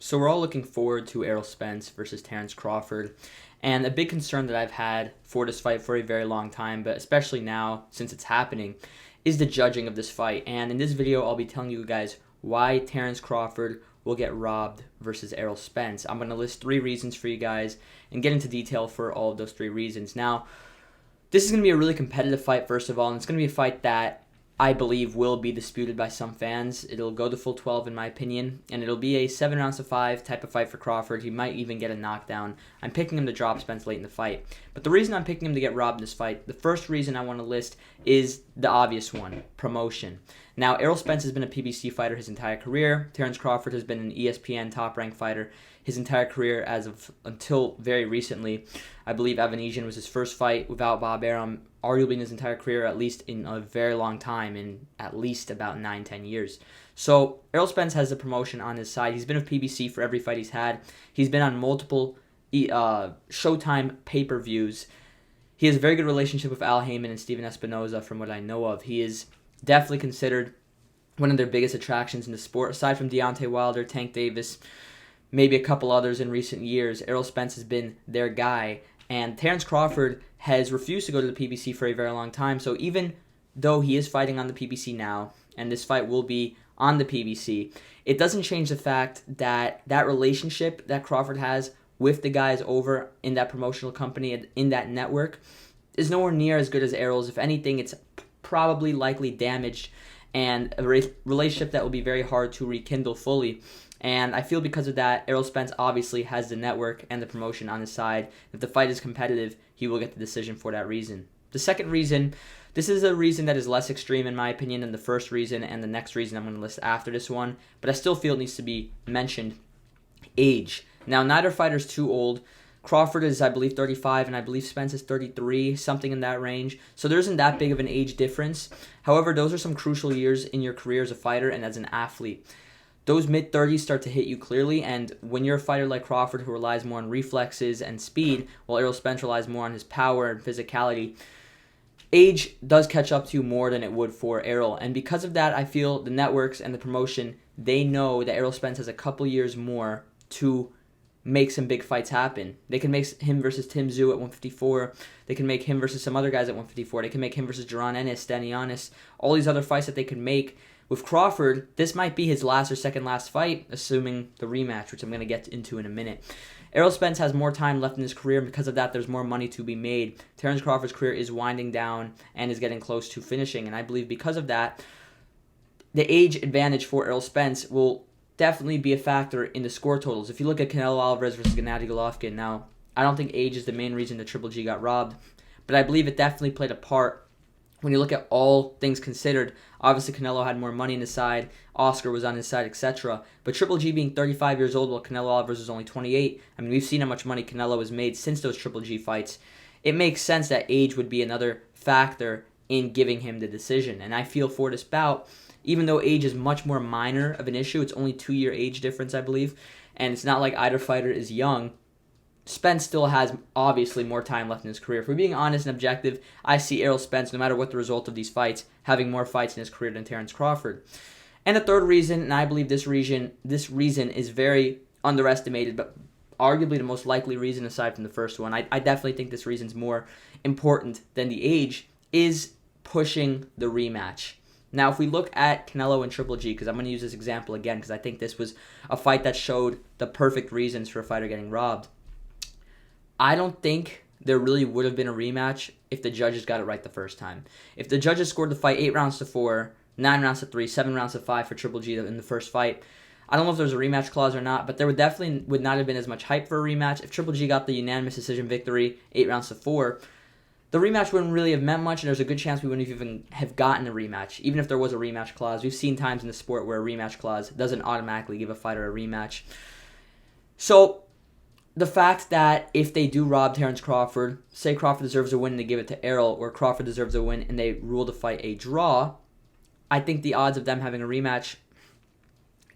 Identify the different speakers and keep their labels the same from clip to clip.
Speaker 1: So we're all looking forward to Errol Spence versus Terence Crawford. And a big concern that I've had for this fight for a very long time, but especially now since it's happening, is the judging of this fight. And in this video, I'll be telling you guys why Terence Crawford will get robbed versus Errol Spence. I'm going to list 3 reasons for you guys and get into detail for all of those 3 reasons. Now, this is going to be a really competitive fight, first of all, and it's going to be a fight that I believe will be disputed by some fans. It'll go the full 12 in my opinion, and it'll be a 7 rounds to 5 type of fight for Crawford. He might even get a knockdown. I'm picking him to drop Spence late in the fight. But the reason I'm picking him to get robbed in this fight, the first reason I want to list is the obvious one, promotion. Now, Errol Spence has been a PBC fighter his entire career. Terence Crawford has been an ESPN top-ranked fighter his entire career until very recently. I believe Evan was his first fight without Bob Arum, arguably in his entire career, at least in a very long time, in at least about 9-10 years. So Errol Spence has the promotion on his side. He's been with PBC for every fight he's had. He's been on multiple Showtime pay-per-views. He has a very good relationship with Al Heyman and Steven Espinoza from what I know of. He is definitely considered one of their biggest attractions in the sport. Aside from Deontay Wilder, Tank Davis, maybe a couple others in recent years, Errol Spence has been their guy. And Terence Crawford has refused to go to the PBC for a very long time. So even though he is fighting on the PBC now, and this fight will be on the PBC, it doesn't change the fact that that relationship that Crawford has with the guys over in that promotional company, in that network, is nowhere near as good as Errol's. If anything, it's probably likely damaged, and a relationship that will be very hard to rekindle fully. And I feel because of that, Errol Spence obviously has the network and the promotion on his side. If the fight is competitive, he will get the decision for that reason. The second reason, this is a reason that is less extreme in my opinion than the first reason and the next reason I'm going to list after this one, but I still feel it needs to be mentioned. Age. Now, neither fighter is too old. Crawford is, I believe, 35, and I believe Spence is 33, something in that range. So there isn't that big of an age difference. However, those are some crucial years in your career as a fighter and as an athlete. Those mid-30s start to hit you clearly, and when you're a fighter like Crawford who relies more on reflexes and speed, while Errol Spence relies more on his power and physicality, age does catch up to you more than it would for Errol. And because of that, I feel the networks and the promotion, they know that Errol Spence has a couple years more to make some big fights happen. They can make him versus Tim Tszyu at 154. They can make him versus some other guys at 154. They can make him versus Jaron Ennis, Stanionis, all these other fights that they can make. With Crawford, this might be his last or second last fight, assuming the rematch, which I'm going to get into in a minute. Errol Spence has more time left in his career, and because of that, there's more money to be made. Terence Crawford's career is winding down and is getting close to finishing, and I believe because of that, the age advantage for Errol Spence will definitely be a factor in the score totals. If you look at Canelo Alvarez versus Gennady Golovkin, now, I don't think age is the main reason that Triple G got robbed, but I believe it definitely played a part. When you look at all things considered, obviously Canelo had more money on his side, Oscar was on his side, etc. But Triple G being 35 years old while Canelo Alvarez is only 28, I mean, we've seen how much money Canelo has made since those Triple G fights. It makes sense that age would be another factor in giving him the decision. And I feel for this bout, even though age is much more minor of an issue, it's only 2-year age difference, I believe, and it's not like either fighter is young, Spence still has obviously more time left in his career. If we're being honest and objective, I see Errol Spence, no matter what the result of these fights, having more fights in his career than Terence Crawford. And the third reason, and I believe this reason is very underestimated, but arguably the most likely reason aside from the first one, I definitely think this reason's more important than the age, is pushing the rematch. Now, if we look at Canelo and Triple G, because I'm going to use this example again, because I think this was a fight that showed the perfect reasons for a fighter getting robbed. I don't think there really would have been a rematch if the judges got it right the first time. If the judges scored the fight 8 rounds to 4, 9 rounds to 3, 7 rounds to 5 for Triple G in the first fight, I don't know if there's a rematch clause or not, but there would not have been as much hype for a rematch. If Triple G got the unanimous decision victory, 8 rounds to 4, the rematch wouldn't really have meant much, and there's a good chance we wouldn't even have gotten a rematch, even if there was a rematch clause. We've seen times in the sport where a rematch clause doesn't automatically give a fighter a rematch. So the fact that if they do rob Terence Crawford, say Crawford deserves a win and they give it to Errol, or Crawford deserves a win and they rule the fight a draw, I think the odds of them having a rematch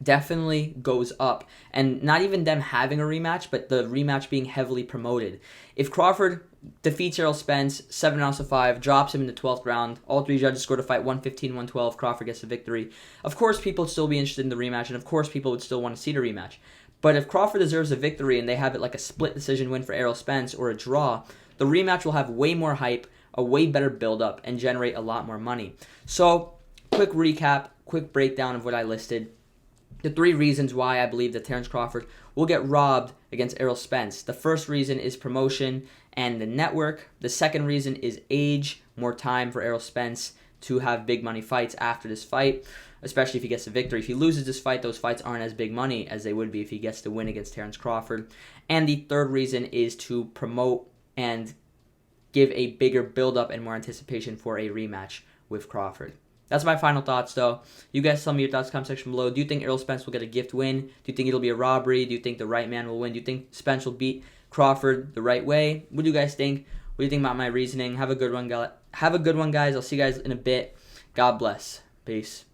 Speaker 1: definitely goes up. And not even them having a rematch, but the rematch being heavily promoted. If Crawford defeats Errol Spence 7 rounds to 5, drops him in the 12th round, all 3 judges scored a fight 115-112, Crawford gets the victory, of course people would still be interested in the rematch, and of course people would still want to see the rematch. But if Crawford deserves a victory and they have it like a split decision win for Errol Spence or a draw, the rematch will have way more hype, a way better build-up, and generate a lot more money. So, quick recap, quick breakdown of what I listed. The 3 reasons why I believe that Terence Crawford will get robbed against Errol Spence. The first reason is promotion and the network. The second reason is age, more time for Errol Spence to have big money fights after this fight, especially if he gets a victory. If he loses this fight, those fights aren't as big money as they would be if he gets to win against Terence Crawford. And the third reason is to promote and give a bigger build-up and more anticipation for a rematch with Crawford. That's my final thoughts, though. You guys tell me your thoughts in the comment section below. Do you think Errol Spence will get a gift win? Do you think it'll be a robbery? Do you think the right man will win? Do you think Spence will beat Crawford the right way? What do you guys think? What do you think about my reasoning? Have a good one, guys. I'll see you guys in a bit. God bless. Peace.